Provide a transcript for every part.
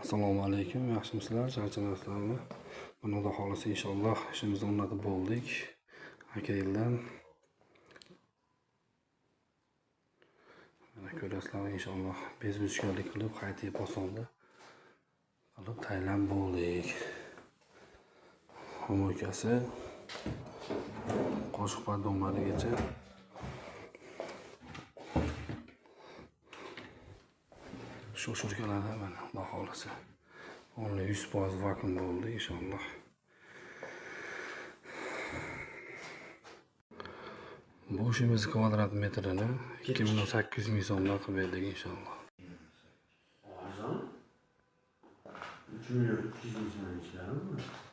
Assalomu alaykum, yaxshimisizlar? Charchamasizlarmi? Xudo xolisa inshaalloh ishimizni o'rnatib bo'ldik. Akreldan mana ko'rasizlar, inshaalloh bezbuzgarlik qilib, qaytib osonda qilib tayyorlab bo'ldik. Mo'ykasi qoshiq padomlarigacha shu shurkalarda mana Xudo xolisa 100% vakuum bo'ldi inshaalloh. Bu ishimiz kvadrat metrini 2800 ming so'mdan qilib berdik inshaalloh. Arzon? 3 million 200 ming so'm ishlarimi?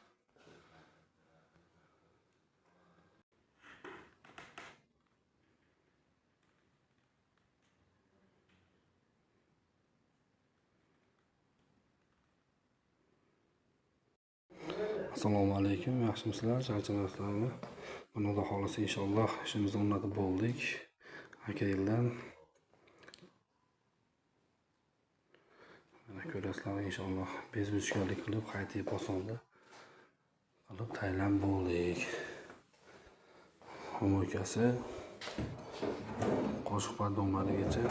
Assalomu alaykum, yaxshimisizlar? Charchamasizlarmi? Xudo xolisa inshaalloh ishimizni o'rnatib bo'ldik. Akreldan mana ko'rasizlar, inshaalloh bezbuzgarlik qilib, qaytib osonda qilib tayyorlab bo'ldik. Mo'ykasi qoshiq padomlarigacha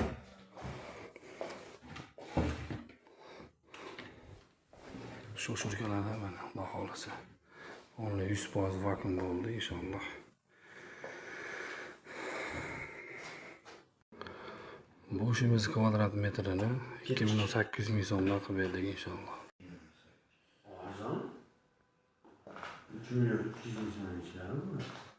shu shurkalarda mana Xudo xolisa 100% vakuum bo'ldi inshaalloh. Bu ishimiz kvadrat metrini 2800 ming so'mdan qilib berdik inshaalloh. Arzon? 3 million 200 ming so'm ishlarimi?